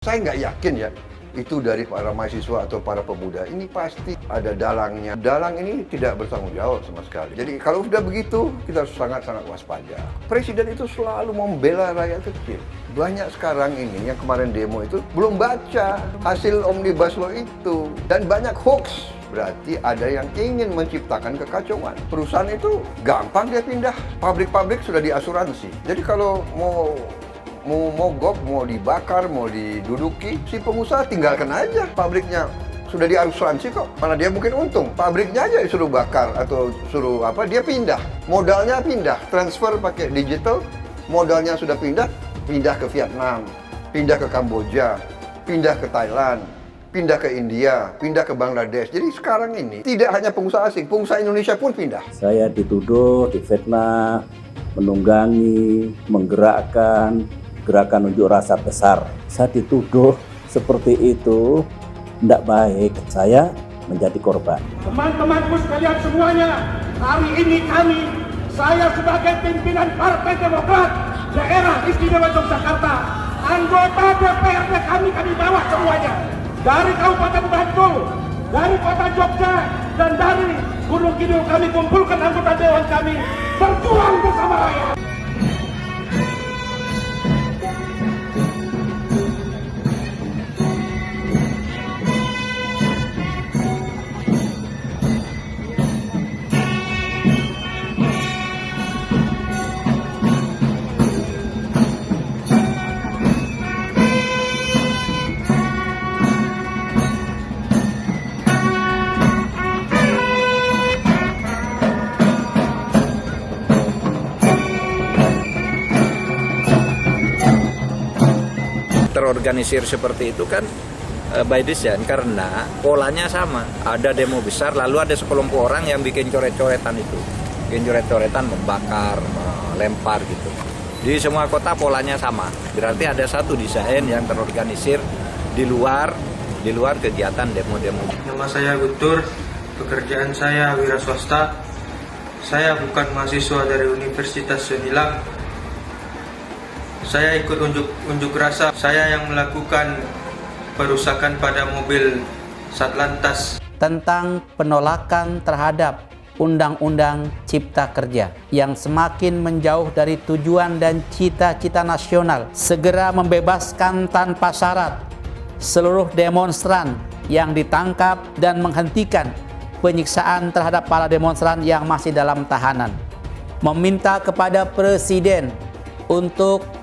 Saya nggak yakin ya, itu dari para mahasiswa atau para pemuda. Ini pasti ada dalangnya. Dalang ini tidak bertanggung jawab sama sekali. Jadi kalau sudah begitu, kita harus sangat-sangat waspada. Presiden itu selalu membela rakyat kecil. Banyak sekarang ini yang kemarin demo itu belum baca hasil Omnibus Law itu. Dan banyak hoax. Berarti ada yang ingin menciptakan kekacauan. Perusahaan itu gampang dia pindah. Pabrik-pabrik sudah diasuransi. Jadi kalau mau mogok, mau dibakar, mau diduduki, si pengusaha tinggalkan aja pabriknya. Sudah diasuransi kok, mana dia mungkin untung. Pabriknya aja disuruh bakar atau suruh apa, dia pindah. Modalnya pindah, transfer pakai digital, modalnya sudah pindah ke Vietnam, pindah ke Kamboja, pindah ke Thailand, pindah ke India, pindah ke Bangladesh. Jadi sekarang ini tidak hanya pengusaha asing, pengusaha Indonesia pun pindah. Saya dituduh, difitnah, menunggangi, menggerakkan gerakan unjuk rasa besar. Saya dituduh seperti itu, tidak baik. Saya menjadi korban. Teman-temanku sekalian semuanya, hari ini saya sebagai pimpinan Partai Demokrat Daerah Istimewa Yogyakarta, anggota DPRD kami bawa semuanya. Dari Kabupaten Bantul, dari Kota Jogja, dan dari Gunung Kidul kami kumpulkan anggota Dewan kami, berjuang bersama rakyat. Terorganisir seperti itu kan by design, karena polanya sama. Ada demo besar, lalu ada sekelompok orang yang bikin coret-coretan itu, membakar, melempar gitu. Di semua kota polanya sama. Berarti ada satu desain yang terorganisir di luar kegiatan demo-demo. Nama saya Guntur, pekerjaan saya wira swasta. Saya bukan mahasiswa dari Universitas Semilang. Saya ikut unjuk rasa. Saya yang melakukan perusakan pada mobil Satlantas. Tentang penolakan terhadap Undang-Undang Cipta Kerja yang semakin menjauh dari tujuan dan cita-cita nasional. Segera membebaskan tanpa syarat seluruh demonstran yang ditangkap dan menghentikan penyiksaan terhadap para demonstran yang masih dalam tahanan. Meminta kepada Presiden untuk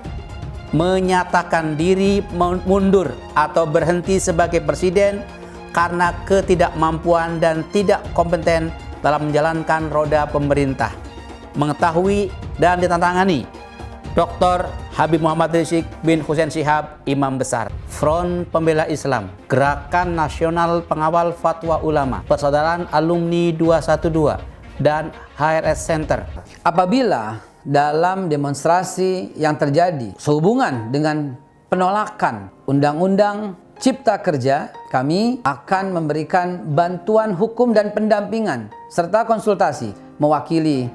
menyatakan diri mundur atau berhenti sebagai presiden karena ketidakmampuan dan tidak kompeten dalam menjalankan roda pemerintah. Mengetahui dan ditandatangani Dr. Habib Muhammad Rizik bin Hussein Shihab, Imam Besar, Front Pembela Islam, Gerakan Nasional Pengawal Fatwa Ulama, Persaudaraan Alumni 212, dan HRS Center. Apabila dalam demonstrasi yang terjadi sehubungan dengan penolakan Undang-Undang Cipta Kerja, kami akan memberikan bantuan hukum dan pendampingan serta konsultasi mewakili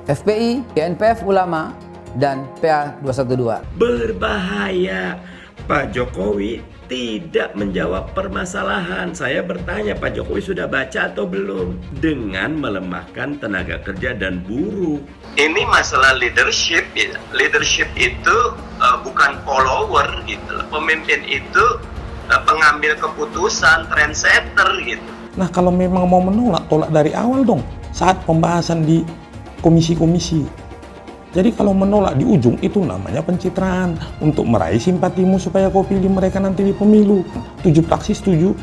FPI, GNPF Ulama, dan PA 212. Berbahaya, Pak Jokowi tidak menjawab permasalahan. Saya bertanya, Pak Jokowi sudah baca atau belum? Dengan melemahkan tenaga kerja dan buruh. Ini masalah leadership. Leadership itu bukan follower gitu. Pemimpin itu pengambil keputusan, trendsetter gitu. Nah, kalau memang mau menolak, tolak dari awal dong, saat pembahasan di komisi-komisi. Jadi kalau menolak di ujung, itu namanya pencitraan untuk meraih simpatimu supaya kau pilih mereka nanti di pemilu. 7 fraksi setuju,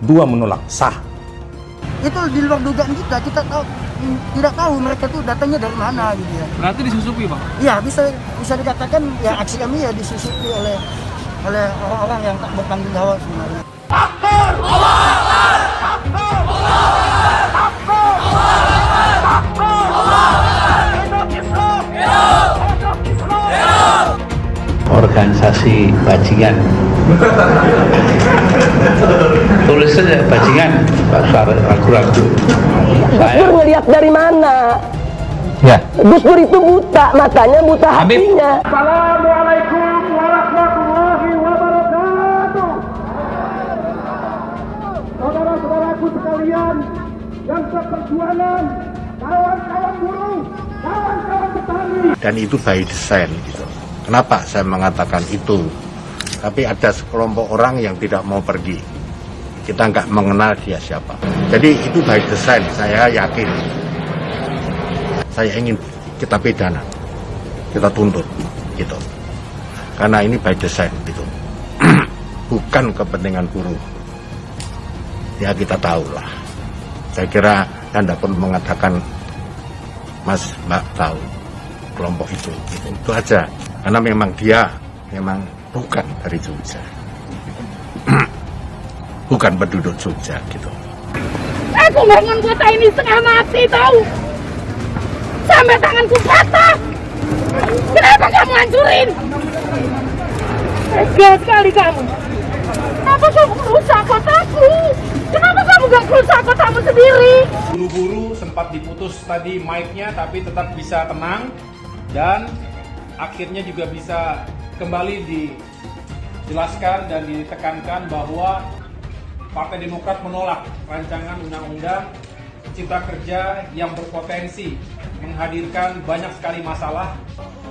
2 menolak, sah. Itu di luar dugaan kita tidak tahu mereka tuh datangnya dari mana gitu ya. Berarti disusupi, Bang? Iya, bisa dikatakan ya aksi kami ya disusupi oleh orang-orang yang tak bertanggung jawab sebenarnya. Organisasi bajingan. Tulis saja bajingan, ragu-ragu. Gus Dur ngelihat dari mana? Ya. Gus Dur itu buta, matanya buta hatinya. Assalamualaikum warahmatullahi wabarakatuh. sekalian yang seperjuangan, kawan-kawan buruh, kawan-kawan petani. Dan itu by design gitu. Kenapa saya mengatakan itu? Tapi ada sekelompok orang yang tidak mau pergi. Kita nggak mengenal dia siapa. Jadi itu by design, saya yakin. Saya ingin kita pidana, kita tuntut gitu. Karena ini by design gitu. Bukan kepentingan buruh. Ya kita tahu lah. Saya kira Anda pun mengatakan Mas Mbak tahu kelompok itu. Itu aja. Karena memang dia memang bukan dari Jogja. Bukan penduduk Jogja gitu. Aku bangun kota ini setengah mati tahu. Sampai tanganku patah. Kenapa kamu hancurin? Tega sekali kamu. Kenapa kamu merusak kotaku? Kenapa kamu gak merusak kotamu sendiri? Buru-buru sempat diputus tadi mic-nya, tapi tetap bisa tenang dan akhirnya juga bisa kembali dijelaskan dan ditekankan bahwa Partai Demokrat menolak rancangan undang-undang Cipta Kerja yang berpotensi menghadirkan banyak sekali masalah.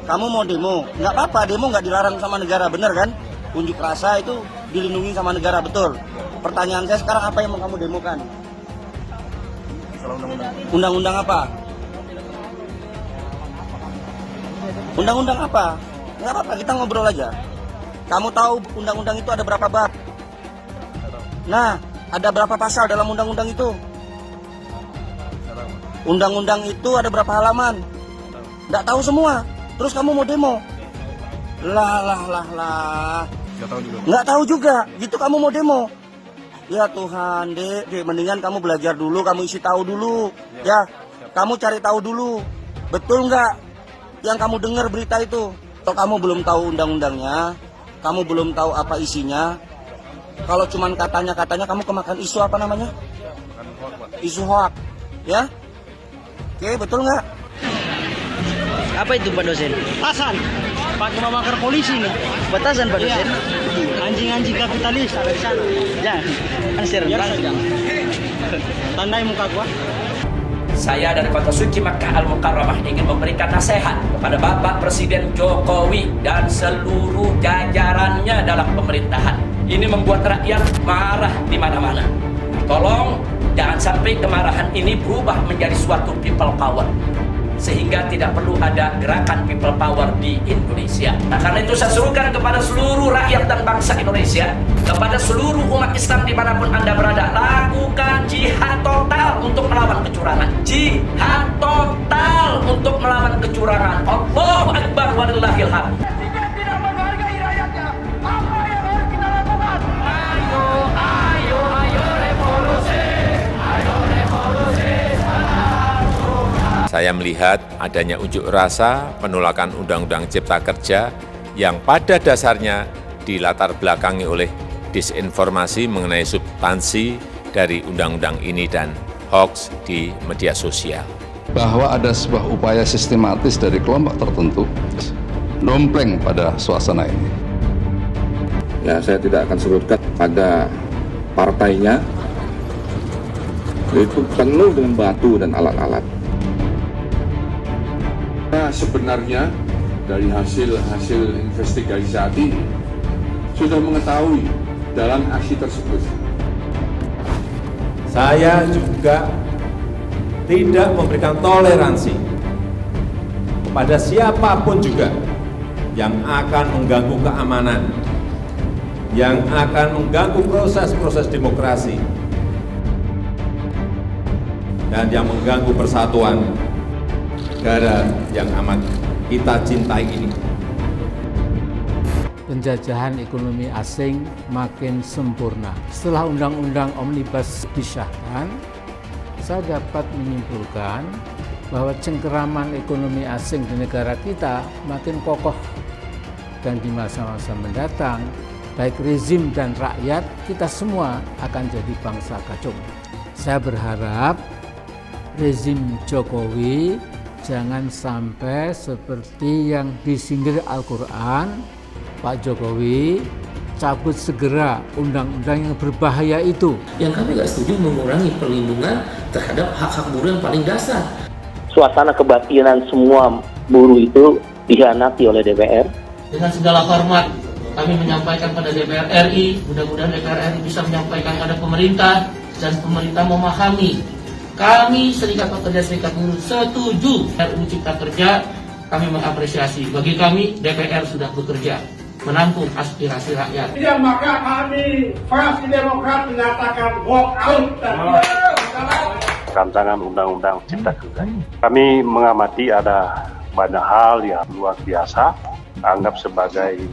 Kamu mau demo, nggak apa-apa, demo nggak dilarang sama negara, bener kan? Unjuk rasa itu dilindungi sama negara, betul. Pertanyaan saya sekarang, apa yang mau kamu demokan? Undang-undang apa? Undang-undang apa? Nggak apa-apa, kita ngobrol aja. Kamu tahu undang-undang itu ada berapa bab? Nah, ada berapa pasal dalam undang-undang itu? Undang-undang itu ada berapa halaman? Nggak tahu semua. Terus kamu mau demo? Lah. Nggak tahu juga. Gitu kamu mau demo? Ya Tuhan, Dek, mendingan kamu belajar dulu, kamu isi tahu dulu. Ya, kamu cari tahu dulu. Betul nggak yang kamu dengar berita itu? Atau kamu belum tahu undang-undangnya? Kamu belum tahu apa isinya? Kalau cuman katanya kamu kemakan isu apa namanya? Isu hoak, ya? Oke, betul nggak? Apa itu Pak dosen? Batasan, pakai membakar polisi nih. Batasan Pak dosen? Anjing-anjing kapitalis ada di sana. Ya, kan serentak. Tandai muka gua. Saya dari Kota Suci Makkah Al-Mukarramah ingin memberikan nasihat kepada Bapak Presiden Jokowi dan seluruh jajarannya dalam pemerintahan. Ini membuat rakyat marah di mana-mana. Tolong jangan sampai kemarahan ini berubah menjadi suatu people power, sehingga tidak perlu ada gerakan people power di Indonesia. Nah, karena itu saya serukan kepada seluruh rakyat dan bangsa Indonesia, kepada seluruh umat Islam dimanapun Anda berada, lakukan jihad total untuk melawan kecurangan. Jihad total untuk melawan kecurangan. Allahu Akbar walillahil hamd. Saya melihat adanya unjuk rasa penolakan Undang-Undang Cipta Kerja yang pada dasarnya dilatar belakangi oleh disinformasi mengenai substansi dari undang-undang ini dan hoax di media sosial. Bahwa ada sebuah upaya sistematis dari kelompok tertentu dompleng pada suasana ini. Ya, saya tidak akan sebutkan pada partainya, itu penuh dengan batu dan alat-alat. Nah, sebenarnya dari hasil investigasi saat ini sudah mengetahui dalam aksi tersebut. Saya juga tidak memberikan toleransi kepada siapapun juga yang akan mengganggu keamanan, yang akan mengganggu proses-proses demokrasi, dan yang mengganggu persatuan negara yang amat kita cintai ini. Penjajahan ekonomi asing makin sempurna. Setelah Undang-Undang Omnibus disahkan, saya dapat menyimpulkan bahwa cengkeraman ekonomi asing di negara kita makin kokoh, dan di masa-masa mendatang, baik rezim dan rakyat, kita semua akan jadi bangsa kacung. Saya berharap rezim Jokowi jangan sampai seperti yang disindir Al-Quran. Pak Jokowi cabut segera undang-undang yang berbahaya itu. Yang kami nggak setuju mengurangi perlindungan terhadap hak-hak buruh yang paling dasar. Suasana kebatinan semua buruh itu dikhianati oleh DPR. Dengan segala hormat, kami menyampaikan pada DPR RI, mudah-mudahan DPR RI bisa menyampaikan pada pemerintah, dan pemerintah memahami. Kami Serikat Pekerja Serikat Buruh setuju RUU Cipta Kerja, kami mengapresiasi. Bagi kami, DPR sudah bekerja, menampung aspirasi rakyat. Ya, maka kami, fraksi Demokrat menyatakan walk out. Rancangan Undang-Undang Cipta Kerja. Kami mengamati ada banyak hal yang luar biasa, anggap sebagai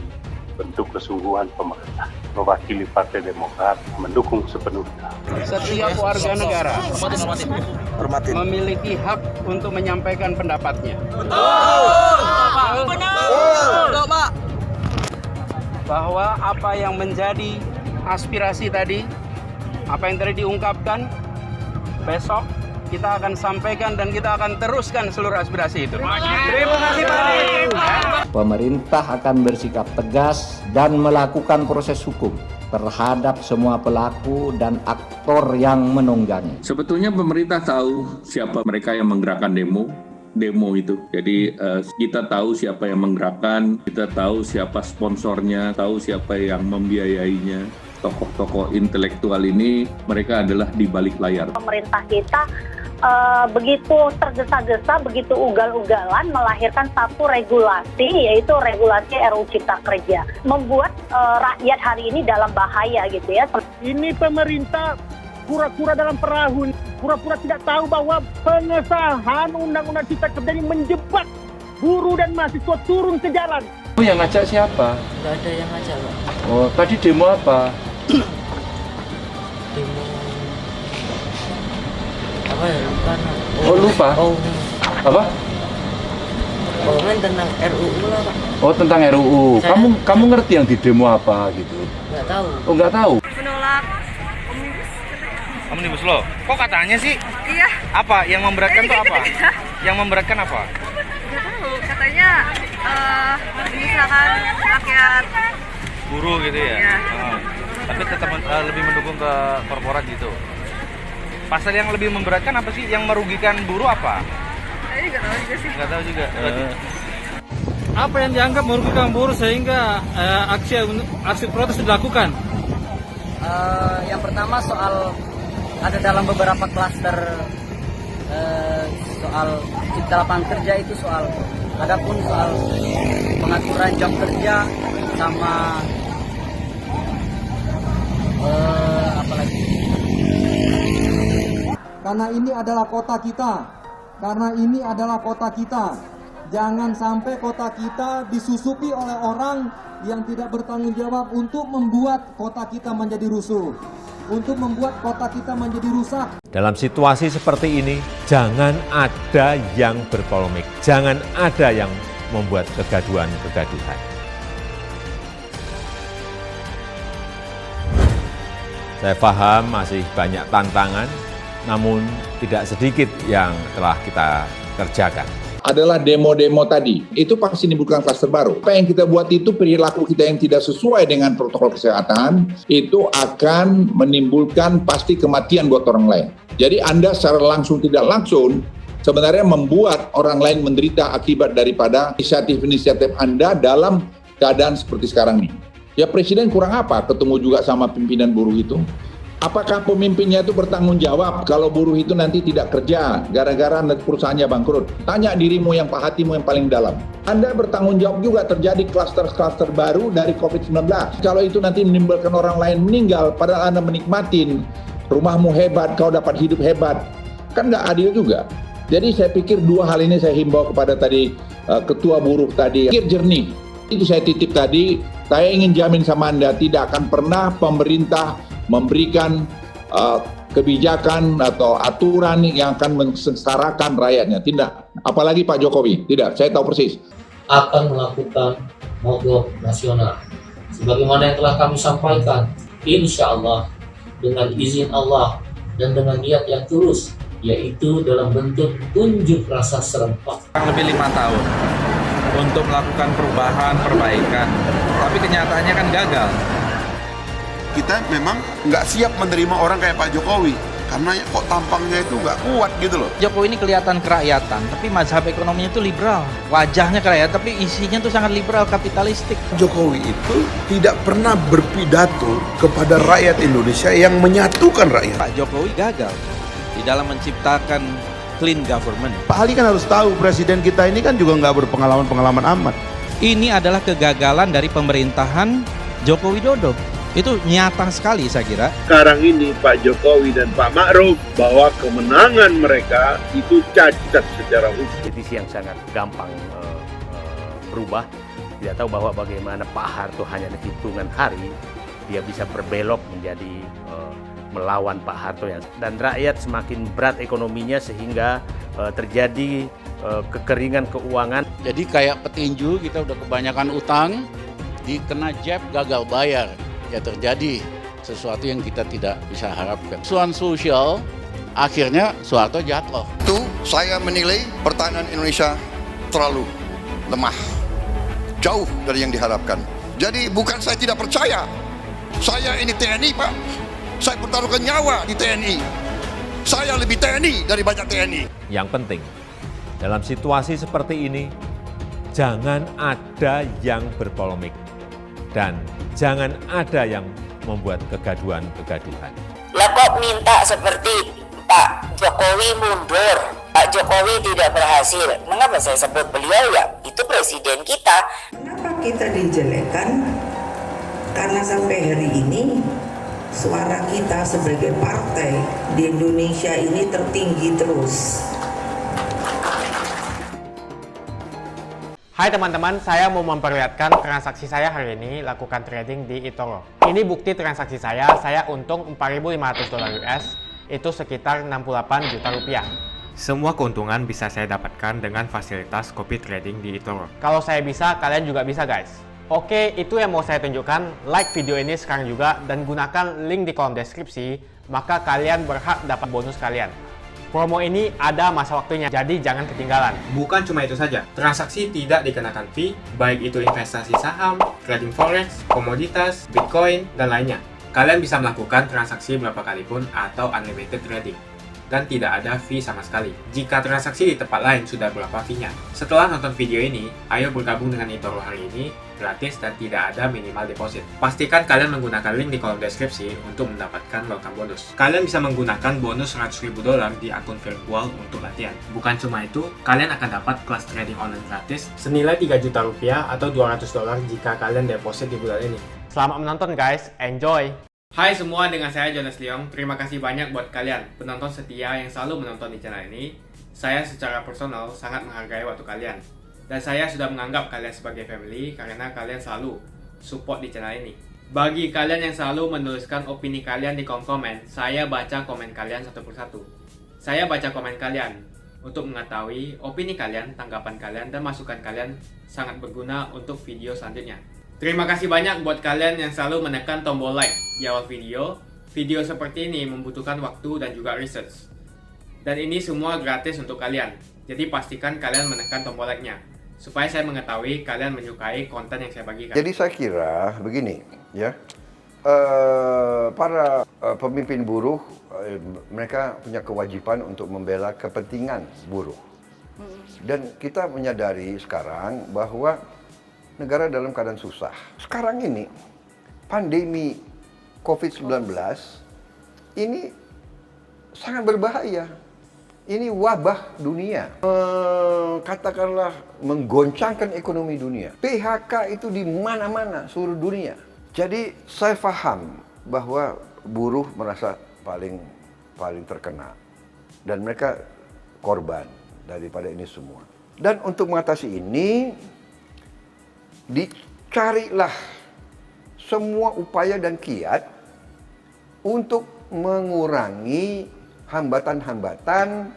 bentuk kesungguhan pemerintah. Mewakili Partai Demokrat mendukung sepenuhnya. Setiap warga negara memiliki hak untuk menyampaikan pendapatnya. Betul, Pak. Bahwa apa yang menjadi aspirasi tadi, apa yang tadi diungkapkan, besok kita akan sampaikan dan kita akan teruskan seluruh aspirasi itu. Terima kasih Pak. Pemerintah akan bersikap tegas dan melakukan proses hukum terhadap semua pelaku dan aktor yang menunggangi. Sebetulnya pemerintah tahu siapa mereka yang menggerakkan demo itu. Jadi kita tahu siapa yang menggerakkan, kita tahu siapa sponsornya, tahu siapa yang membiayainya. Tokoh-tokoh intelektual ini mereka adalah di balik layar. Pemerintah kita begitu tergesa-gesa, begitu ugal-ugalan melahirkan satu regulasi, yaitu regulasi RUU Cipta Kerja, membuat rakyat hari ini dalam bahaya gitu ya. Ini pemerintah pura-pura dalam perahu, pura-pura tidak tahu bahwa pengesahan Undang-Undang Cipta Kerja ini menjebak buruh dan mahasiswa turun ke jalan. Yang ngajak siapa? Nggak ada yang ngajak, Pak. Oh, tadi demo apa? Demo apa ya, lupa. Oh, lupa? Oh. Apa? Pokoknya tentang RUU lah, Pak. Oh, tentang RUU. Kamu ngerti yang di demo apa gitu? Nggak tahu. Oh, nggak tahu. Menolak Omnibus Law. Kok katanya sih? Iya. Apa yang memberatkan tuh apa? Yang memberatkan apa? Nggak tahu. Katanya misalkan rakyat Buruh gitu ya? Iya. Tapi tetap lebih mendukung ke korporat gitu. Pasal yang lebih memberatkan apa sih? Yang merugikan buruh apa? Saya nggak tahu juga sih. Nggak tahu juga. Apa yang dianggap merugikan buruh sehingga aksi protes dilakukan? Yang pertama soal ada dalam beberapa klaster soal cipta lapangan kerja itu soal, adapun soal pengaturan jam kerja sama apa lagi? Karena ini adalah kota kita. Karena ini adalah kota kita. Jangan sampai kota kita disusupi oleh orang yang tidak bertanggung jawab untuk membuat kota kita menjadi rusuh. Untuk membuat kota kita menjadi rusak. Dalam situasi seperti ini, jangan ada yang berpolemik. Jangan ada yang membuat kegaduhan-kegaduhan. Saya paham masih banyak tantangan, namun tidak sedikit yang telah kita kerjakan. Adalah demo-demo tadi, itu pasti menimbulkan klaster baru. Apa yang kita buat itu, perilaku kita yang tidak sesuai dengan protokol kesehatan, itu akan menimbulkan pasti kematian buat orang lain. Jadi Anda secara langsung tidak langsung, sebenarnya membuat orang lain menderita akibat daripada inisiatif-inisiatif Anda dalam keadaan seperti sekarang ini. Ya Presiden kurang apa ketemu juga sama pimpinan buruh itu? Apakah pemimpinnya itu bertanggung jawab kalau buruh itu nanti tidak kerja gara-gara perusahaannya bangkrut? Tanya dirimu yang hatimu yang paling dalam. Anda bertanggung jawab juga terjadi klaster-klaster baru dari COVID-19. Kalau itu nanti menimbulkan orang lain meninggal, padahal Anda menikmatin rumahmu hebat, kau dapat hidup hebat. Kan nggak adil juga. Jadi saya pikir dua hal ini saya himbau kepada tadi ketua buruh tadi. Pikir jernih. Itu saya titip tadi, saya ingin jamin sama Anda tidak akan pernah pemerintah memberikan kebijakan atau aturan yang akan mensengsarakan rakyatnya. Tidak. Apalagi Pak Jokowi. Tidak. Saya tahu persis. Akan melakukan mogok nasional. Sebagaimana yang telah kami sampaikan, insya Allah dengan izin Allah dan dengan niat yang tulus, yaitu dalam bentuk unjuk rasa serempak. Lebih 5 tahun untuk melakukan perubahan, perbaikan. Tapi kenyataannya kan gagal. kita memang nggak siap menerima orang kayak Pak Jokowi. Karena kok tampangnya itu nggak kuat gitu loh. Jokowi ini kelihatan kerakyatan, tapi mazhab ekonominya itu liberal. Wajahnya kerakyatan, tapi isinya tuh sangat liberal, kapitalistik. Jokowi itu tidak pernah berpidato kepada rakyat Indonesia yang menyatukan rakyat. Pak Jokowi gagal di dalam menciptakan clean government. Pak Ali kan harus tahu, presiden kita ini kan juga nggak berpengalaman amat. Ini adalah kegagalan dari pemerintahan Joko Widodo. Itu nyata sekali saya kira. Sekarang ini Pak Jokowi dan Pak Ma'ruf bahwa kemenangan mereka itu cacat secara hukum. Politisi yang sangat gampang berubah. Dia tahu bahwa bagaimana Pak Harto hanya hitungan hari dia bisa berbelok menjadi melawan Pak Harto dan rakyat semakin berat ekonominya sehingga terjadi kekeringan keuangan. Jadi kayak petinju kita udah kebanyakan utang, dikena jab gagal bayar. Ya terjadi sesuatu yang kita tidak bisa harapkan. Soal sosial, akhirnya Soeharto jatuh. Itu saya menilai pertahanan Indonesia terlalu lemah. Jauh dari yang diharapkan. Jadi bukan saya tidak percaya. Saya ini TNI Pak. Saya pertaruhkan nyawa di TNI. Saya lebih TNI dari banyak TNI. Yang penting, dalam situasi seperti ini, jangan ada yang berpolemik. Dan jangan ada yang membuat kegaduhan-kegaduhan. Lah kok minta seperti Pak Jokowi mundur, Pak Jokowi tidak berhasil. Mengapa saya sebut beliau ya? Itu presiden kita. Kenapa kita dijelekan? Karena sampai hari ini suara kita sebagai partai di Indonesia ini tertinggi terus. Hai teman-teman, saya mau memperlihatkan transaksi saya hari ini lakukan trading di eToro. Ini bukti transaksi saya untung $4.500 US, itu sekitar 68 juta rupiah. Semua keuntungan bisa saya dapatkan dengan fasilitas copy trading di eToro. Kalau saya bisa, kalian juga bisa guys. Oke, itu yang mau saya tunjukkan. Like video ini sekarang juga dan gunakan link di kolom deskripsi, maka kalian berhak dapat bonus kalian. Promo ini ada masa waktunya, jadi jangan ketinggalan. Bukan cuma itu saja, transaksi tidak dikenakan fee, baik itu investasi saham, trading forex, komoditas, bitcoin, dan lainnya. Kalian bisa melakukan transaksi berapa kali pun atau unlimited trading. Dan tidak ada fee sama sekali. Jika transaksi di tempat lain sudah berapa fee-nya. Setelah nonton video ini, ayo bergabung dengan eToro hari ini, gratis dan tidak ada minimal deposit. Pastikan kalian menggunakan link di kolom deskripsi untuk mendapatkan welcome bonus. Kalian bisa menggunakan bonus $100.000 di akun virtual untuk latihan. Bukan cuma itu, kalian akan dapat kelas trading online gratis senilai 3 juta rupiah atau $200 jika kalian deposit di bulan ini. Selamat menonton guys, enjoy! Hai semua, dengan saya Jonas Leong. Terima kasih banyak buat kalian penonton setia yang selalu menonton di channel ini. Saya secara personal sangat menghargai waktu kalian. Dan saya sudah menganggap kalian sebagai family karena kalian selalu support di channel ini. Bagi kalian yang selalu menuliskan opini kalian di kolom komen, saya baca komen kalian satu persatu. Saya baca komen kalian untuk mengetahui opini kalian, tanggapan kalian, dan masukan kalian sangat berguna untuk video selanjutnya. Terima kasih banyak buat kalian yang selalu menekan tombol like di awal video. Video seperti ini membutuhkan waktu dan juga research. Dan ini semua gratis untuk kalian. Jadi pastikan kalian menekan tombol like-nya supaya saya mengetahui kalian menyukai konten yang saya bagikan. Jadi saya kira begini, ya, para pemimpin buruh mereka punya kewajiban untuk membela kepentingan buruh. Dan kita menyadari sekarang bahwa negara dalam keadaan susah. Sekarang ini pandemi COVID-19 ini sangat berbahaya. Ini wabah dunia. Katakanlah menggoncangkan ekonomi dunia. PHK itu di mana-mana seluruh dunia. Jadi saya paham bahwa buruh merasa paling terkena dan mereka korban daripada ini semua. Dan untuk mengatasi ini dicarilah semua upaya dan kiat untuk mengurangi hambatan-hambatan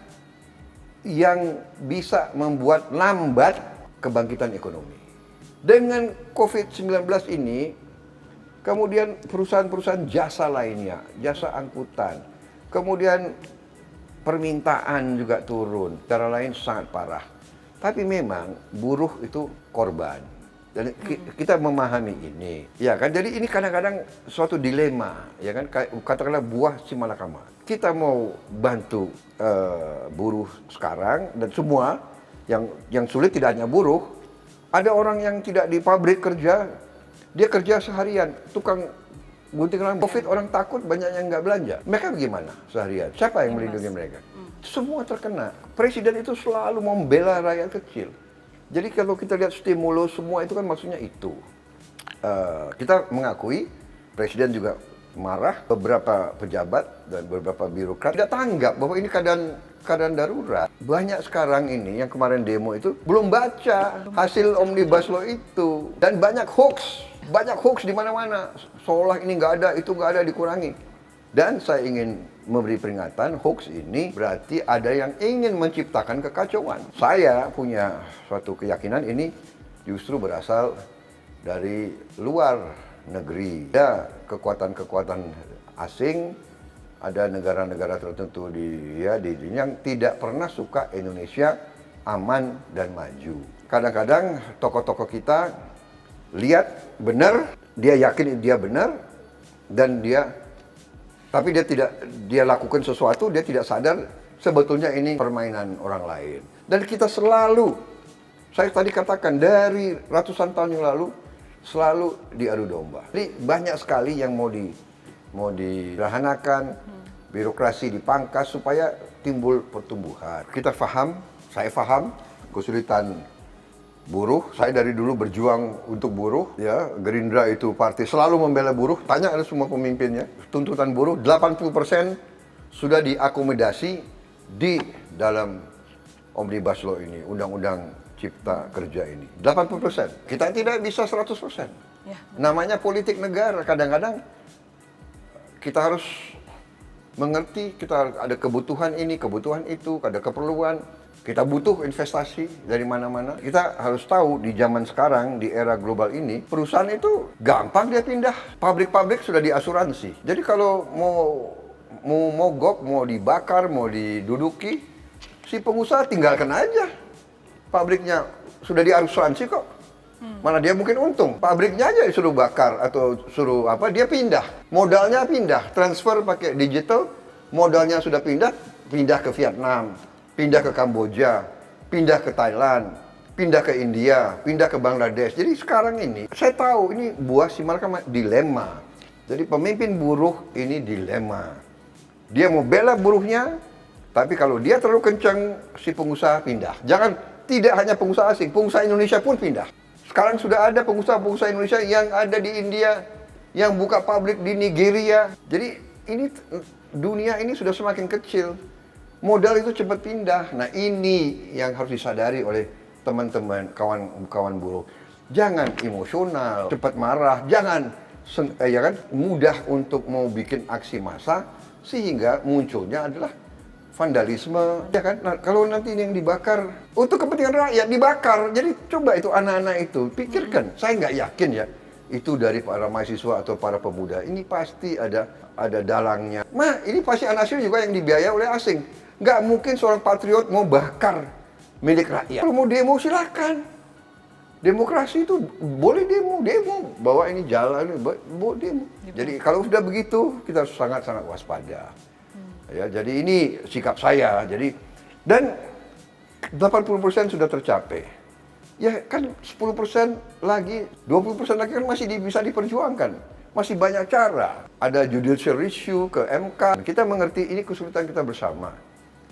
yang bisa membuat lambat kebangkitan ekonomi. Dengan COVID-19 ini, kemudian perusahaan-perusahaan jasa lainnya, jasa angkutan, kemudian permintaan juga turun, secara lain sangat parah. Tapi memang buruh itu korban. Dan kita memahami ini, ya kan? Jadi ini kadang-kadang suatu dilema, ya kan? Katakanlah buah si malakama. Kita mau bantu buruh sekarang dan semua yang sulit tidak hanya buruh. Ada orang yang tidak di pabrik kerja, dia kerja seharian, tukang gunting rambut. Covid orang takut, banyak yang nggak belanja. Mereka bagaimana seharian? Siapa yang melindungi mereka? Semua terkena. Presiden itu selalu membela rakyat kecil. Jadi kalau kita lihat stimulus semua itu kan maksudnya itu. Kita mengakui, Presiden juga marah, beberapa pejabat dan beberapa birokrat tidak tanggap bahwa ini keadaan darurat. Banyak sekarang ini yang kemarin demo itu belum baca hasil Omnibus Law itu. Dan banyak hoax di mana-mana. Seolah ini nggak ada, itu nggak ada, dikurangi. Dan saya ingin memberi peringatan, hoax ini berarti ada yang ingin menciptakan kekacauan. Saya punya suatu keyakinan ini justru berasal dari luar negeri. Ada kekuatan-kekuatan asing, ada negara-negara tertentu di yang tidak pernah suka Indonesia aman dan maju. Kadang-kadang tokoh-tokoh kita lihat benar, dia yakin dia benar, dan tapi dia lakukan sesuatu, dia tidak sadar sebetulnya ini permainan orang lain. Dan kita selalu, saya tadi katakan dari ratusan tahun yang lalu, selalu diadu domba. Jadi banyak sekali yang mau disederhanakan, birokrasi dipangkas supaya timbul pertumbuhan. Kita paham, saya paham kesulitan buruh. Saya dari dulu berjuang untuk buruh, ya. Gerindra itu partai selalu membela buruh. Tanya ada semua pemimpinnya. Tuntutan buruh 80% sudah diakomodasi di dalam Omnibus Law ini, Undang-Undang Cipta Kerja ini. 80%. Kita tidak bisa 100%. Ya. Namanya politik negara. Kadang-kadang kita harus mengerti, kita ada kebutuhan ini, kebutuhan itu, ada keperluan. Kita butuh investasi dari mana-mana. Kita harus tahu di zaman sekarang, di era global ini, perusahaan itu gampang dia pindah. Pabrik-pabrik sudah diasuransi. Jadi kalau mau mogok, mau dibakar, mau diduduki, si pengusaha tinggalkan aja. Pabriknya sudah diasuransi kok. Mana dia mungkin untung. Pabriknya aja disuruh bakar atau suruh dia pindah. Modalnya pindah, transfer pakai digital, modalnya sudah pindah ke Vietnam, pindah ke Kamboja, pindah ke Thailand, pindah ke India, pindah ke Bangladesh. Jadi sekarang ini, saya tahu ini buah si malakama, dilema. Jadi pemimpin buruh ini dilema. Dia mau bela buruhnya, tapi kalau dia terlalu kencang, si pengusaha pindah. Tidak hanya pengusaha asing, pengusaha Indonesia pun pindah. Sekarang sudah ada pengusaha-pengusaha Indonesia yang ada di India, yang buka pabrik di Nigeria. Jadi ini dunia ini sudah semakin kecil. Modal itu cepat pindah. Nah ini yang harus disadari oleh teman-teman, kawan-kawan buruh. Jangan emosional, cepat marah, jangan mudah untuk mau bikin aksi massa sehingga munculnya adalah vandalisme, ya kan? Nah, kalau nanti ini yang dibakar untuk kepentingan rakyat dibakar. Jadi coba itu anak-anak itu pikirkan. Saya nggak yakin ya itu dari para mahasiswa atau para pemuda. Ini pasti ada dalangnya. Ini pasti anak asing juga yang dibiayai oleh asing. Nggak mungkin seorang patriot mau bakar milik rakyat. Kalau mau demo silakan. Demokrasi itu boleh demo, bawa ini jalan, bawa demo. Jadi kalau sudah begitu kita harus sangat-sangat waspada. Ya, jadi ini sikap saya. Dan 80% sudah tercapai. Ya kan 10% lagi, 20% lagi kan masih bisa diperjuangkan. Masih banyak cara. Ada judicial review ke MK. Kita mengerti ini kesulitan kita bersama.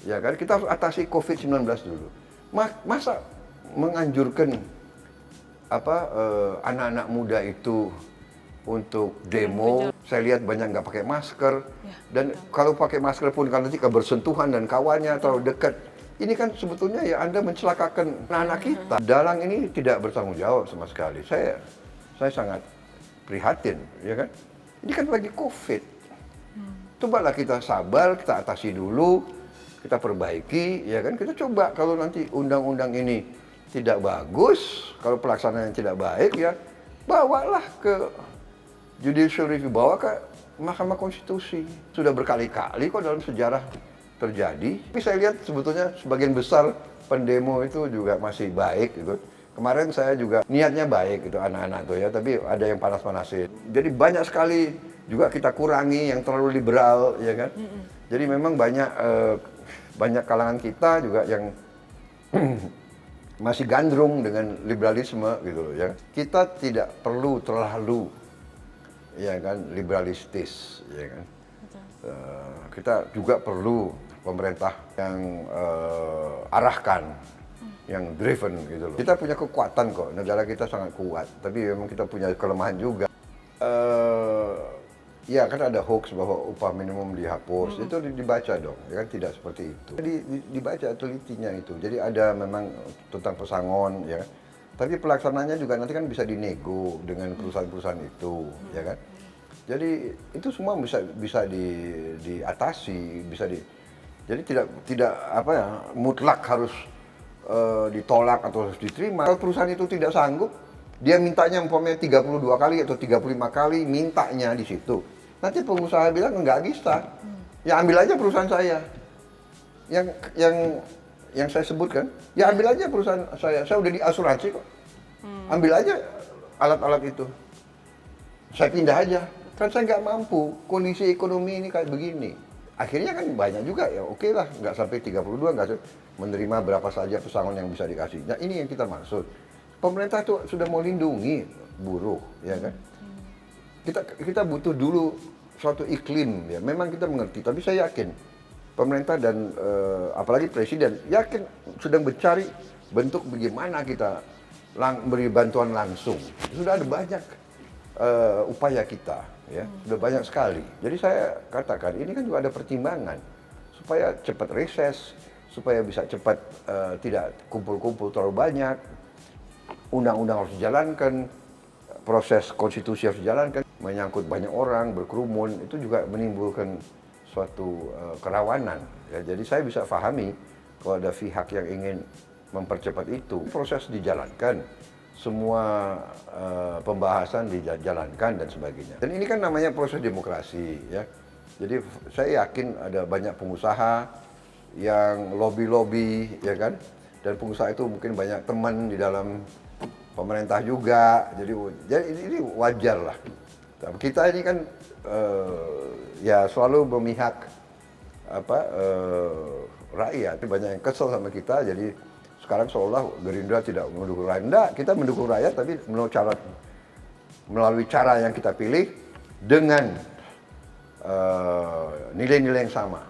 Ya kan, kita harus atasi COVID-19 dulu. Masa menganjurkan anak-anak muda itu untuk demo, saya lihat banyak nggak pakai masker, dan kalau pakai masker pun kan nanti bersentuhan dan kawannya terlalu dekat. Ini kan sebetulnya ya Anda mencelakakan anak-anak kita. Dalang ini tidak bertanggung jawab sama sekali. Saya sangat prihatin, ya kan? Ini kan lagi COVID. Cobalah kita sabar, kita atasi dulu, kita perbaiki, ya kan? Kita coba kalau nanti undang-undang ini tidak bagus, kalau pelaksanaan tidak baik, ya bawalah ke judicial review, bawa ke Mahkamah Konstitusi. Sudah berkali-kali kok dalam sejarah terjadi. Tapi saya lihat sebetulnya sebagian besar pendemo itu juga masih baik gitu. Kemarin saya juga niatnya baik gitu anak-anak tuh ya, tapi ada yang panas-panasin. Jadi banyak sekali juga kita kurangi yang terlalu liberal, ya kan? Jadi memang banyak kalangan kita juga yang masih gandrung dengan liberalisme gitu loh ya. Kita tidak perlu terlalu ya kan liberalistis, ya kan? Kita juga perlu pemerintah yang arahkan, yang driven gitu loh. Kita punya kekuatan kok, negara kita sangat kuat, tapi memang kita punya kelemahan juga. Ya kan ada hoax bahwa upah minimum dihapus, itu dibaca dong, ya kan tidak seperti itu. Jadi dibaca telitinya itu, jadi ada memang tentang pesangon ya, tapi pelaksananya juga nanti kan bisa dinego dengan perusahaan-perusahaan itu, ya kan. Jadi itu semua bisa diatasi, jadi tidak apa ya mutlak harus ditolak atau harus diterima. Kalau perusahaan itu tidak sanggup, dia mintanya umpamanya 32 kali atau 35 kali mintanya di situ. Nanti pengusaha bilang enggak bisa. Ya ambil aja perusahaan saya. Yang saya sebutkan, ya ambil aja perusahaan saya. Saya udah diasuransi kok. Ambil aja alat-alat itu. Saya pindah aja. Kan saya nggak mampu. Kondisi ekonomi ini kayak begini. Akhirnya kan banyak juga ya. Oke lah, nggak sampai 32, nggak menerima berapa saja pesangon yang bisa dikasih. Nah ini yang kita maksud. Pemerintah itu sudah mau lindungi buruh, ya kan? Kita butuh dulu suatu iklim ya. Memang kita mengerti, tapi saya yakin pemerintah dan apalagi presiden yakin sedang mencari bentuk bagaimana kita beri bantuan langsung. Sudah ada banyak upaya kita ya, sudah banyak sekali. Jadi saya katakan ini kan juga ada pertimbangan supaya cepat reses, supaya bisa cepat tidak kumpul-kumpul terlalu banyak. Undang-undang harus dijalankan, proses konstitusi harus dijalankan, menyangkut banyak orang, berkerumun, itu juga menimbulkan suatu kerawanan. Ya, jadi saya bisa pahami kalau ada pihak yang ingin mempercepat itu. Proses dijalankan, semua pembahasan dijalankan dan sebagainya. Dan ini kan namanya proses demokrasi. Ya. Jadi saya yakin ada banyak pengusaha yang lobby-lobby, ya kan? Dan pengusaha itu mungkin banyak teman di dalam pemerintah juga, jadi ini wajar lah. Kita ini kan ya selalu memihak rakyat. Banyak yang kesel sama kita, jadi sekarang seolah Gerindra tidak mendukung rakyat. Enggak, kita mendukung rakyat, tapi melalui cara yang kita pilih dengan nilai-nilai yang sama.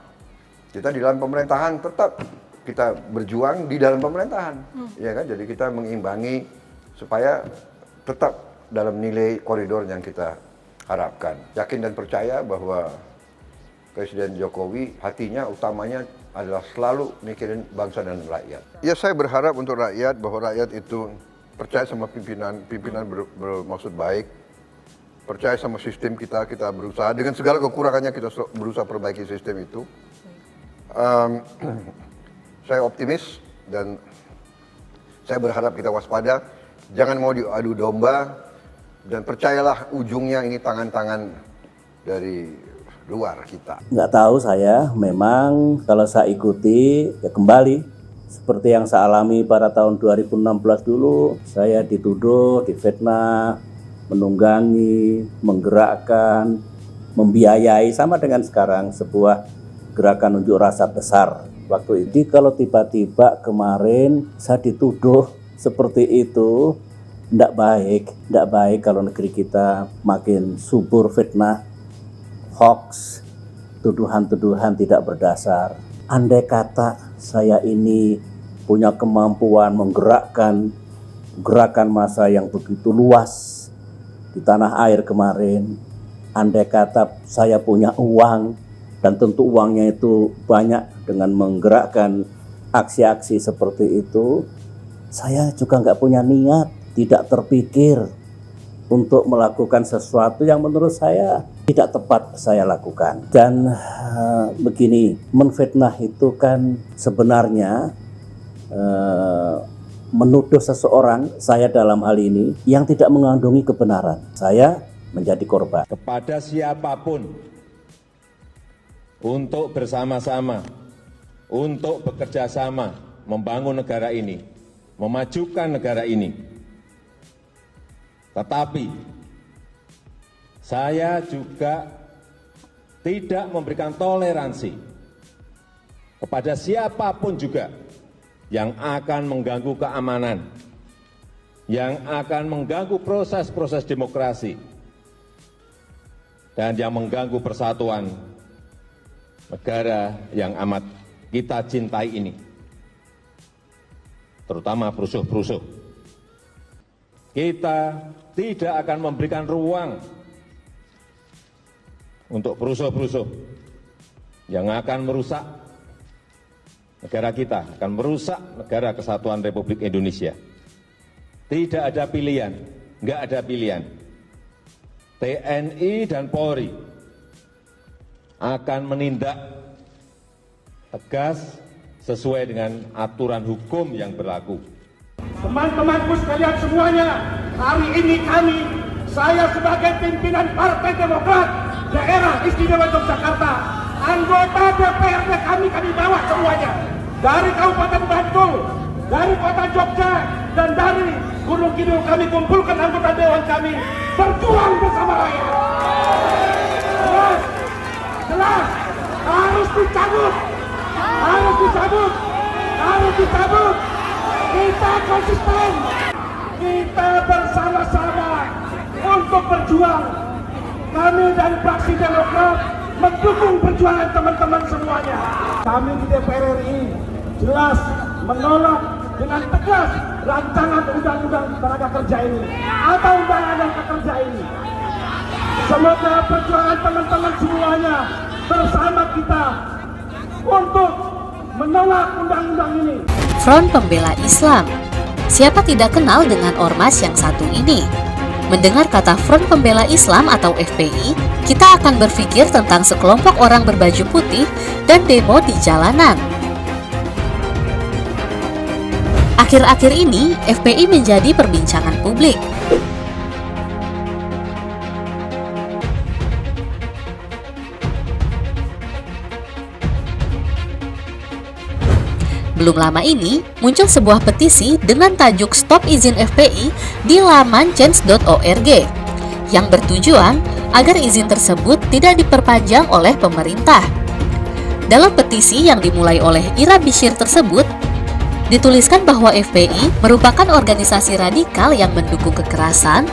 Kita di dalam pemerintahan tetap kita berjuang di dalam pemerintahan, ya kan? Jadi kita mengimbangi supaya tetap dalam nilai koridor yang kita harapkan. Yakin dan percaya bahwa Presiden Jokowi hatinya utamanya adalah selalu mikirin bangsa dan rakyat. Ya saya berharap untuk rakyat bahwa rakyat itu percaya sama pimpinan bermaksud baik, percaya sama sistem kita berusaha dengan segala kekurangannya kita berusaha perbaiki sistem itu. Saya optimis dan saya berharap kita waspada. Jangan mau diadu domba, dan percayalah ujungnya ini tangan-tangan dari luar kita. Nggak tahu saya, memang kalau saya ikuti ya kembali seperti yang saya alami pada tahun 2016 dulu. Saya dituduh, difitnah, menunggangi, menggerakkan, membiayai, sama dengan sekarang sebuah gerakan unjuk rasa besar. Waktu itu kalau tiba-tiba kemarin saya dituduh seperti itu, tidak baik kalau negeri kita makin subur fitnah, hoax, tuduhan-tuduhan tidak berdasar. Andai kata saya ini punya kemampuan menggerakkan gerakan massa yang begitu luas di tanah air kemarin, andai kata saya punya uang, dan tentu uangnya itu banyak dengan menggerakkan aksi-aksi seperti itu, saya juga nggak punya niat, tidak terpikir untuk melakukan sesuatu yang menurut saya tidak tepat saya lakukan. Dan begini, menfitnah itu kan sebenarnya menuduh seseorang, saya dalam hal ini, yang tidak mengandungi kebenaran. Saya menjadi korban. Kepada siapapun, untuk bersama-sama, untuk bekerja sama membangun negara ini, memajukan negara ini. Tetapi saya juga tidak memberikan toleransi kepada siapapun juga yang akan mengganggu keamanan, yang akan mengganggu proses-proses demokrasi, dan yang mengganggu persatuan negara yang amat kita cintai ini, terutama perusuh-perusuh. Kita tidak akan memberikan ruang untuk perusuh-perusuh yang akan merusak negara kita, akan merusak negara kesatuan Republik Indonesia. Tidak ada pilihan, nggak ada pilihan. TNI dan Polri akan menindak tegas sesuai dengan aturan hukum yang berlaku. Teman-temanku sekalian semuanya, hari ini saya sebagai pimpinan Partai Demokrat Daerah Istimewa Yogyakarta, anggota DPRD kami bawa semuanya. Dari Kabupaten Bantul, dari Kota Jogja, dan dari Gunung Kidul kami kumpulkan anggota Dewan kami, berjuang bersama rakyat. Jelas, harus dicabut. Kita konsisten, kita bersama-sama untuk berjuang. Kami dari fraksi Demokrat mendukung perjuangan teman-teman semuanya. Kami di DPR RI jelas menolak dengan tegas rancangan undang-undang tenaga kerja ini atau undang-undang kerja ini. Semoga perjuangan teman-teman semuanya bersama kita untuk menolak undang-undang ini. Front Pembela Islam. Siapa tidak kenal dengan ormas yang satu ini? Mendengar kata Front Pembela Islam atau FPI, kita akan berpikir tentang sekelompok orang berbaju putih dan demo di jalanan. Akhir-akhir ini, FPI menjadi perbincangan publik. Belum lama ini, muncul sebuah petisi dengan tajuk Stop Izin FPI di laman change.org yang bertujuan agar izin tersebut tidak diperpanjang oleh pemerintah. Dalam petisi yang dimulai oleh Ira Bishir tersebut, dituliskan bahwa FPI merupakan organisasi radikal yang mendukung kekerasan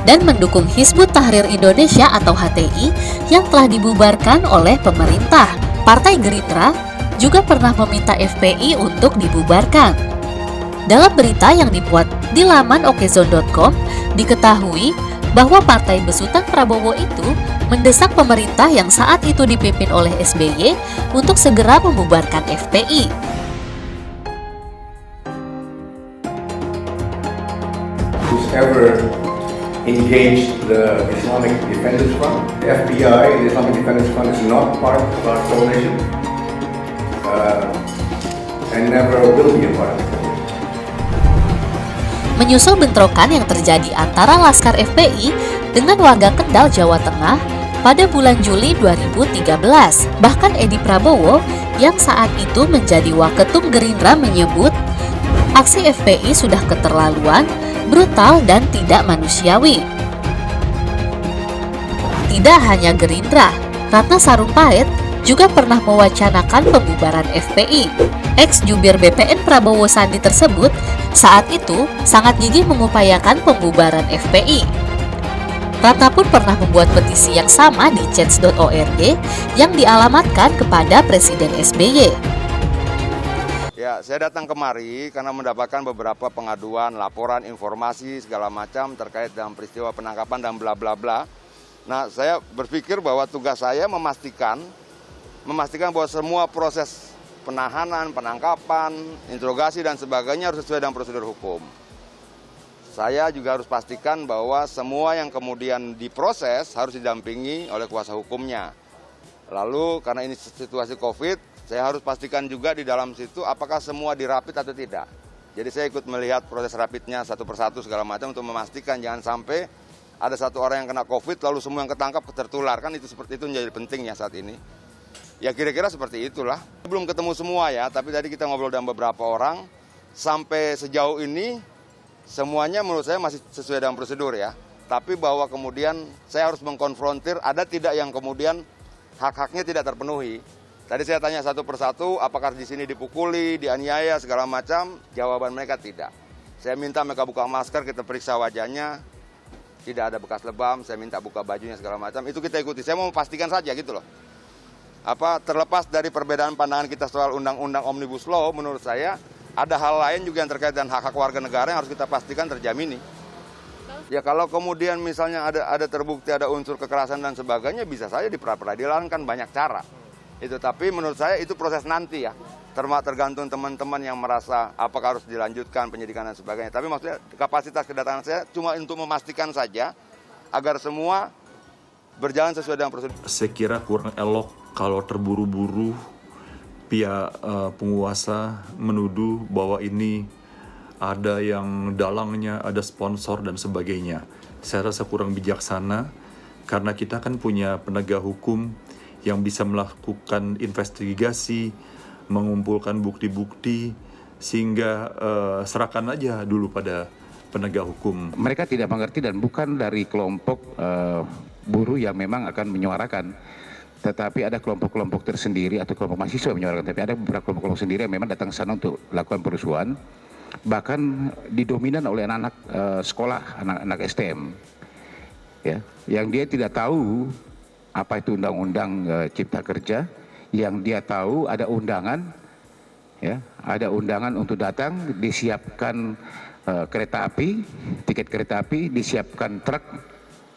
dan mendukung Hizbut Tahrir Indonesia atau HTI yang telah dibubarkan oleh pemerintah. Partai Gerindra juga pernah meminta FPI untuk dibubarkan. Dalam berita yang dibuat di laman okezone.com, diketahui bahwa Partai Besutan Prabowo itu mendesak pemerintah yang saat itu dipimpin oleh SBY untuk segera membubarkan FPI. Whoever engaged the Islamic Defenders Fund, the FBI, the Islamic Defenders Fund is not part of our coalition. And never will be a part of it. Menyusul bentrokan yang terjadi antara Laskar FPI dengan warga Kendal, Jawa Tengah pada bulan Juli 2013. Bahkan Edi Prabowo yang saat itu menjadi Waketum Gerindra menyebut aksi FPI sudah keterlaluan, brutal, dan tidak manusiawi. Tidak hanya Gerindra, Ratna Sarumpait juga pernah mewacanakan pembubaran FPI. Ex-jubir BPN Prabowo Sandi tersebut saat itu sangat gigih mengupayakan pembubaran FPI. Ratna pun pernah membuat petisi yang sama di change.org yang dialamatkan kepada Presiden SBY. Ya, saya datang kemari karena mendapatkan beberapa pengaduan, laporan, informasi segala macam terkait dengan peristiwa penangkapan dan bla bla bla. Nah, saya berpikir bahwa tugas saya memastikan bahwa semua proses penahanan, penangkapan, interogasi dan sebagainya harus sesuai dengan prosedur hukum. Saya juga harus pastikan bahwa semua yang kemudian diproses harus didampingi oleh kuasa hukumnya. Lalu karena ini situasi COVID, saya harus pastikan juga di dalam situ apakah semua dirapit atau tidak. Jadi saya ikut melihat proses rapidnya satu persatu segala macam untuk memastikan jangan sampai ada satu orang yang kena COVID lalu semua yang ketangkap tertular. Kan itu seperti itu menjadi pentingnya saat ini. Ya kira-kira seperti itulah. Belum ketemu semua ya, tapi tadi kita ngobrol dengan beberapa orang. sampai sejauh ini semuanya menurut saya masih sesuai dengan prosedur ya. Tapi bahwa kemudian saya harus mengkonfrontir ada tidak yang kemudian hak-haknya tidak terpenuhi. Tadi saya tanya satu persatu, apakah di sini dipukuli, dianiaya, segala macam. Jawaban mereka tidak. Saya minta mereka buka masker, kita periksa wajahnya. Tidak ada bekas lebam, saya minta buka bajunya, segala macam. Itu kita ikuti. Saya mau memastikan saja gitu loh. Terlepas dari perbedaan pandangan kita soal undang-undang Omnibus Law, menurut saya ada hal lain juga yang terkait dengan hak-hak warga negara yang harus kita pastikan terjamini. Ya kalau kemudian misalnya ada terbukti ada unsur kekerasan dan sebagainya, bisa saja di pra-peradilan kan banyak cara. Itu, tapi menurut saya itu proses nanti ya. Tergantung teman-teman yang merasa apakah harus dilanjutkan penyidikan dan sebagainya. Tapi maksudnya kapasitas kedatangan saya cuma untuk memastikan saja agar semua berjalan sesuai dengan prosedur. Saya kira kurang elok kalau terburu-buru pihak penguasa menuduh bahwa ini ada yang dalangnya, ada sponsor dan sebagainya. Saya rasa kurang bijaksana karena kita kan punya penegak hukum yang bisa melakukan investigasi, mengumpulkan bukti-bukti, sehingga serahkan aja dulu pada penegak hukum. Mereka tidak mengerti dan bukan dari kelompok buruh yang memang akan menyuarakan, tetapi ada kelompok-kelompok tersendiri atau kelompok mahasiswa yang menyuarakan, tapi ada beberapa kelompok-kelompok sendiri yang memang datang ke sana untuk lakukan perusuhan, bahkan didominan oleh anak-anak sekolah, anak-anak STM, ya, yang dia tidak tahu apa itu undang-undang cipta kerja, yang dia tahu ada undangan, ya, ada undangan untuk datang, disiapkan kereta api, tiket kereta api, disiapkan truk,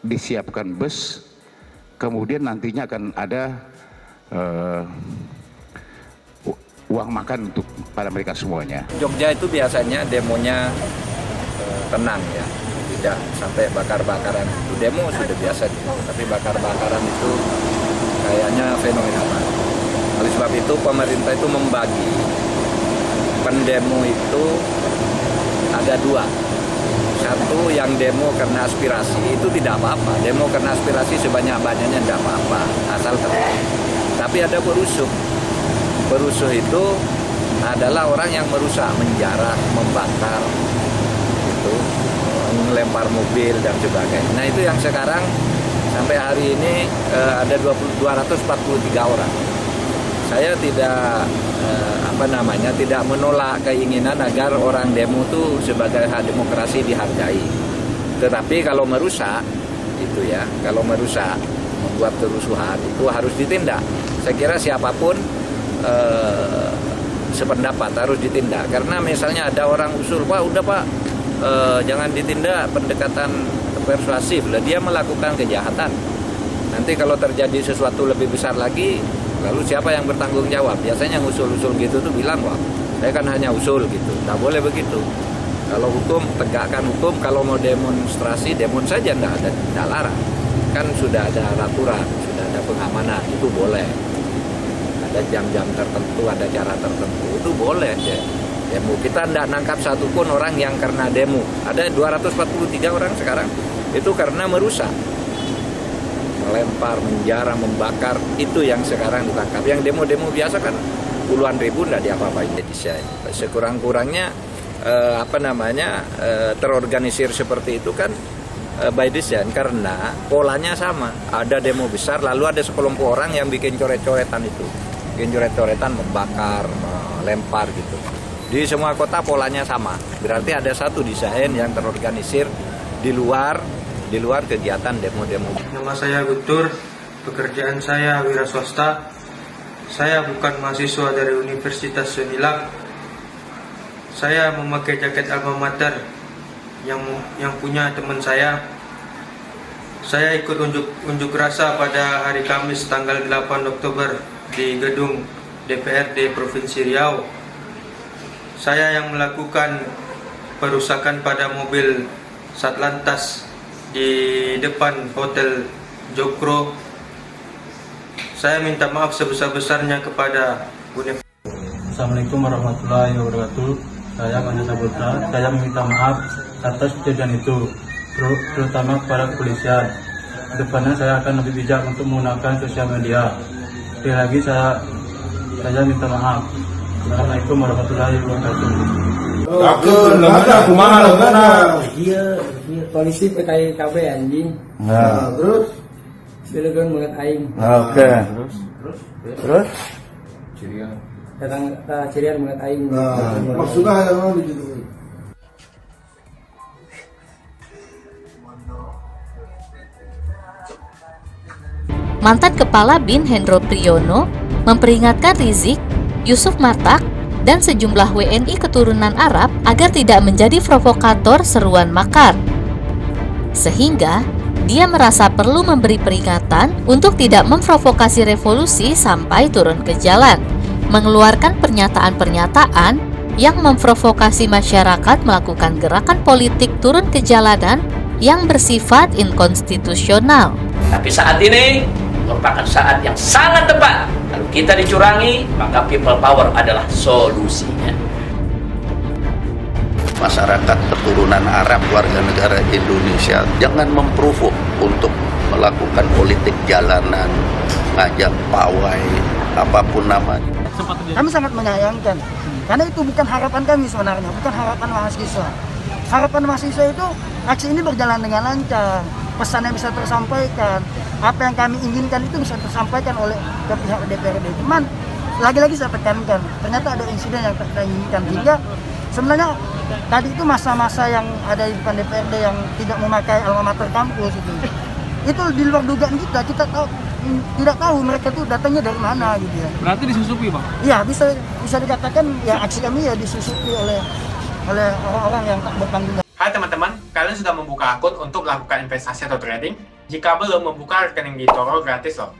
disiapkan bus, kemudian nantinya akan ada uang makan untuk pada mereka semuanya. Jogja itu biasanya demonya tenang ya, tidak sampai bakar-bakaran. Itu demo sudah biasa, tapi bakar-bakaran itu kayaknya fenomena baru. Oleh sebab itu pemerintah itu membagi pendemo itu ada dua. Satu yang demo karena aspirasi itu tidak apa-apa. Demo karena aspirasi sebanyak-banyaknya tidak apa-apa, asal tertib. Tapi ada perusuh. Perusuh itu adalah orang yang merusak, menjarah, membakar, gitu, melempar mobil dan sebagainya. Nah itu yang sekarang sampai hari ini ada 243 orang. Saya tidak tidak menolak keinginan agar orang demo itu sebagai hak demokrasi dihargai. Tetapi kalau merusak itu ya, kalau merusak, membuat kerusuhan itu harus ditindak. Saya kira siapapun sependapat harus ditindak. Karena misalnya ada orang usul, Pak udah Pak jangan ditindak pendekatan persuasif, lah dia melakukan kejahatan. Nanti kalau terjadi sesuatu lebih besar lagi, lalu siapa yang bertanggung jawab? Biasanya yang usul-usul gitu tuh bilang, wah saya kan hanya usul gitu. Nggak boleh begitu. Kalau hukum, tegakkan hukum. Kalau mau demonstrasi, demon saja, nggak larang. Kan sudah ada aturan, sudah ada pengamanan, itu boleh. Ada jam-jam tertentu, ada cara tertentu, itu boleh ya. Demo kita tidak nangkap satupun orang yang karena demo. Ada 243 orang sekarang itu karena merusak, melempar, menjarah, membakar, itu yang sekarang ditangkap. Yang demo-demo biasa kan puluhan ribu tidak diapa-apain. Jadi saya sekurang-kurangnya terorganisir seperti itu kan by design, karena polanya sama. Ada demo besar, lalu ada sekelompok orang yang bikin coret-coretan itu, bikin coret-coretan, membakar, melempar gitu. Di semua kota polanya sama. Berarti ada satu desain yang terorganisir di luar kegiatan demo-demo. Nama saya Guntur, pekerjaan saya wira swasta. Saya bukan mahasiswa dari Universitas Unilab. Saya memakai jaket alma mater yang punya teman saya. Saya ikut unjuk rasa pada hari Kamis tanggal 8 Oktober di gedung DPRD Provinsi Riau. Saya yang melakukan perusakan pada mobil Satlantas di depan Hotel Jokro. Saya minta maaf sebesar-besarnya kepada Universitas. Assalamualaikum warahmatullahi wabarakatuh. Saya Vanessa Putra. Saya meminta maaf atas kejadian itu, terutama kepada kepolisian. Kedepannya saya akan lebih bijak untuk menggunakan sosial media. Sekali lagi saya minta maaf. Assalamualaikum warahmatullahi wabarakatuh. Takut, mana kumaha mana? Iya, polisi PKIKB anjing. Nah, terus Silakan mengat aing. Oke. Terus? Datang cirian mengat aing. Maksudnya yang di situ. Mantan Kepala BIN Hendro Priyono memperingatkan Rizik, Yusuf Martak, dan sejumlah WNI keturunan Arab agar tidak menjadi provokator seruan makar. Sehingga, dia merasa perlu memberi peringatan untuk tidak memprovokasi revolusi sampai turun ke jalan, mengeluarkan pernyataan-pernyataan yang memprovokasi masyarakat melakukan gerakan politik turun ke jalanan yang bersifat inkonstitusional. Tapi saat ini merupakan saat yang sangat tepat. Kalau kita dicurangi, maka people power adalah solusinya. Masyarakat keturunan Arab, warga negara Indonesia, jangan memprovok untuk melakukan politik jalanan, ngajak pawai, apapun namanya. Kami sangat menyayangkan, karena itu bukan harapan kami sebenarnya, bukan harapan mahasiswa. Harapan mahasiswa itu aksi ini berjalan dengan lancar, pesannya bisa tersampaikan, apa yang kami inginkan itu bisa tersampaikan oleh pihak DPRD. Cuman lagi-lagi saya tekankan, ternyata ada insiden yang tidak inginkan, sehingga sebenarnya tadi itu masa-masa yang ada di depan DPRD yang tidak memakai alma mater kampus itu di luar dugaan kita tahu, tidak tahu mereka tuh datangnya dari mana gitu ya. Berarti disusupi, Bang? Iya, bisa dikatakan ya aksi kami ya disusupi oleh orang-orang yang tak bertanggung jawab. Hai teman-teman, kalian sudah membuka akun untuk melakukan investasi atau trading? Jika belum, membuka rekening di eToro gratis loh.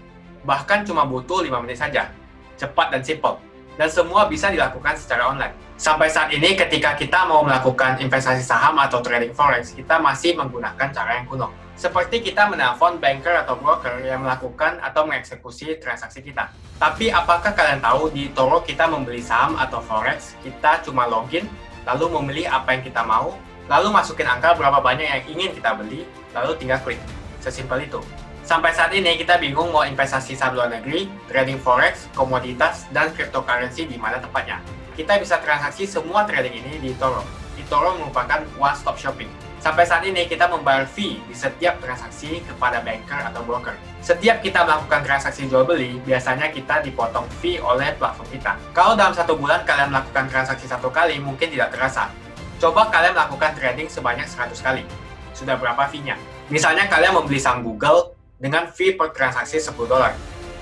Bahkan cuma butuh 5 menit saja. Cepat dan simple. Dan semua bisa dilakukan secara online. Sampai saat ini ketika kita mau melakukan investasi saham atau trading forex, kita masih menggunakan cara yang kuno. Seperti kita menelpon banker atau broker yang melakukan atau mengeksekusi transaksi kita. Tapi apakah kalian tahu di eToro kita membeli saham atau forex, kita cuma login, lalu memilih apa yang kita mau, lalu masukin angka berapa banyak yang ingin kita beli, lalu tinggal klik. Sesimpel itu. Sampai saat ini kita bingung mau investasi saham luar negeri, trading forex, komoditas, dan cryptocurrency di mana tepatnya. Kita bisa transaksi semua trading ini di eToro. eToro merupakan one-stop shopping. Sampai saat ini kita membayar fee di setiap transaksi kepada banker atau broker. Setiap kita melakukan transaksi jual beli, biasanya kita dipotong fee oleh platform kita. Kalau dalam 1 bulan kalian melakukan transaksi 1 kali, mungkin tidak terasa. Coba kalian melakukan trading sebanyak 100 kali. Sudah berapa fee-nya? Misalnya kalian membeli saham Google dengan fee per transaksi $10.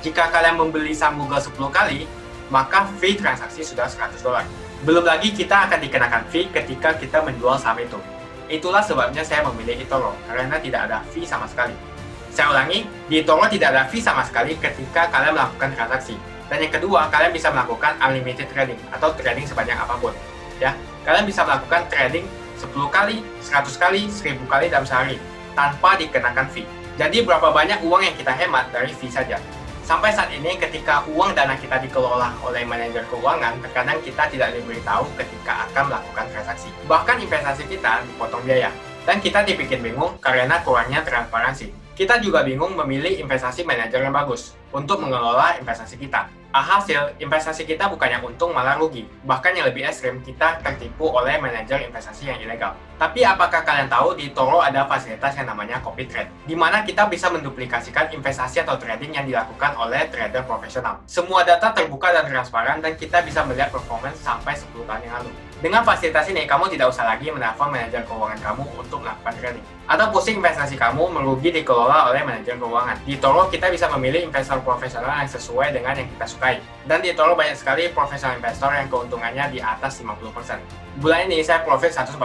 Jika kalian membeli saham Google 10 kali, maka fee transaksi sudah $100. Belum lagi kita akan dikenakan fee ketika kita menjual saham itu. Itulah sebabnya saya memilih eToro, karena tidak ada fee sama sekali. Saya ulangi, di eToro tidak ada fee sama sekali ketika kalian melakukan transaksi. Dan yang kedua, kalian bisa melakukan unlimited trading atau trading sebanyak apapun. Ya, kalian bisa melakukan trading 10 kali, 100 kali, 1000 kali dalam sehari tanpa dikenakan fee. Jadi berapa banyak uang yang kita hemat dari fee saja. Sampai saat ini ketika uang dana kita dikelola oleh manajer keuangan, terkadang kita tidak diberitahu ketika akan melakukan transaksi. Bahkan investasi kita dipotong biaya. Dan kita dibikin bingung karena kurangnya transparansi. Kita juga bingung memilih investasi manajer yang bagus untuk mengelola investasi kita. Alhasil, investasi kita bukannya untung malah rugi. Bahkan yang lebih ekstrim, kita tertipu oleh manajer investasi yang ilegal. Tapi apakah kalian tahu di eToro ada fasilitas yang namanya copy trade, di mana kita bisa menduplikasikan investasi atau trading yang dilakukan oleh trader profesional. Semua data terbuka dan transparan dan kita bisa melihat performance sampai 10 tahun yang lalu. Dengan fasilitas ini, kamu tidak usah lagi menelpon manajer keuangan kamu untuk melakukan trading. Atau pusing investasi kamu merugi dikelola oleh manajer keuangan. Di eToro, kita bisa memilih investor profesional yang sesuai dengan yang kita sukai. Dan di eToro banyak sekali profesional investor yang keuntungannya di atas 50%. Bulan ini saya profit 140%.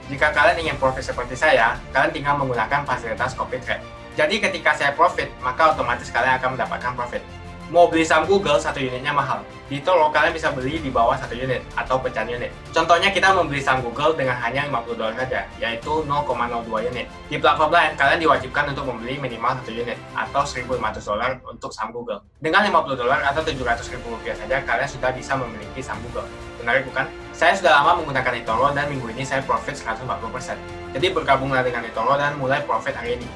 Jika kalian ingin profit seperti saya, kalian tinggal menggunakan fasilitas copy trade. Jadi ketika saya profit, maka otomatis kalian akan mendapatkan profit. Mau beli saham Google, 1 unitnya mahal. Di eToro, kalian bisa beli di bawah 1 unit atau pecahan unit. Contohnya kita membeli saham Google dengan hanya $50 saja, yaitu 0,02 unit. Di platform lain, kalian diwajibkan untuk membeli minimal 1 unit atau $1.500 untuk saham Google. Dengan $50 atau Rp700.000 saja, kalian sudah bisa memiliki saham Google. Menarik bukan? Saya sudah lama menggunakan eToro dan minggu ini saya profit 140%. Jadi bergabunglah dengan eToro dan mulai profit hari ini.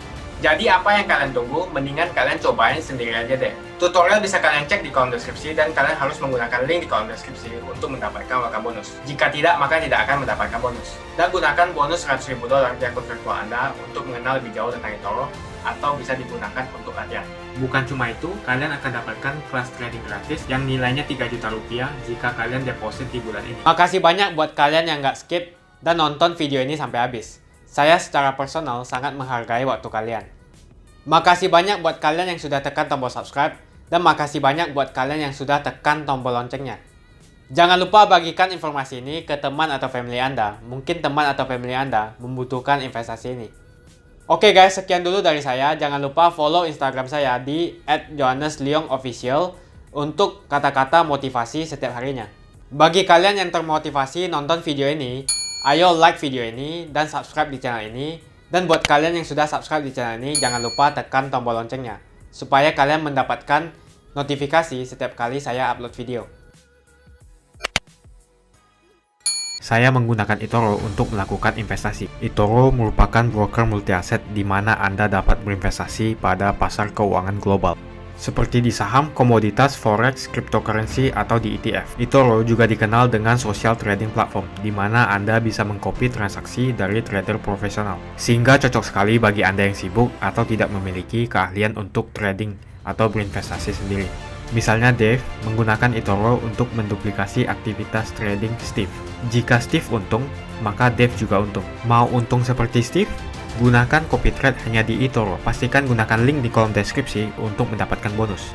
Jadi apa yang kalian tunggu, mendingan kalian cobain sendiri aja deh. Tutorial bisa kalian cek di kolom deskripsi dan kalian harus menggunakan link di kolom deskripsi untuk mendapatkan welcome bonus. Jika tidak, maka tidak akan mendapatkan bonus. Dan gunakan bonus $100.000 di akun virtual Anda untuk mengenal lebih jauh tentang eToro atau bisa digunakan untuk latihan. Bukan cuma itu, kalian akan dapatkan kelas trading gratis yang nilainya 3 juta rupiah jika kalian deposit di bulan ini. Makasih banyak buat kalian yang nggak skip dan nonton video ini sampai habis. Saya secara personal sangat menghargai waktu kalian. Makasih banyak buat kalian yang sudah tekan tombol subscribe dan makasih banyak buat kalian yang sudah tekan tombol loncengnya. Jangan lupa bagikan informasi ini ke teman atau family Anda. Mungkin teman atau family Anda membutuhkan investasi ini. Oke guys, sekian dulu dari saya. Jangan lupa follow Instagram saya di @johannesleongofficial untuk kata-kata motivasi setiap harinya. Bagi kalian yang termotivasi nonton video ini, ayo like video ini dan subscribe di channel ini. Dan buat kalian yang sudah subscribe di channel ini, jangan lupa tekan tombol loncengnya supaya kalian mendapatkan notifikasi setiap kali saya upload video. Saya menggunakan eToro untuk melakukan investasi. eToro merupakan broker multi aset di mana Anda dapat berinvestasi pada pasar keuangan global, seperti di saham, komoditas, forex, cryptocurrency, atau di ETF. eToro juga dikenal dengan social trading platform, di mana Anda bisa mengcopy transaksi dari trader profesional, sehingga cocok sekali bagi Anda yang sibuk atau tidak memiliki keahlian untuk trading atau berinvestasi sendiri. Misalnya Dave menggunakan eToro untuk menduplikasi aktivitas trading Steve. Jika Steve untung, maka Dave juga untung. Mau untung seperti Steve? Gunakan copy trade hanya di eToro. Pastikan gunakan link di kolom deskripsi untuk mendapatkan bonus.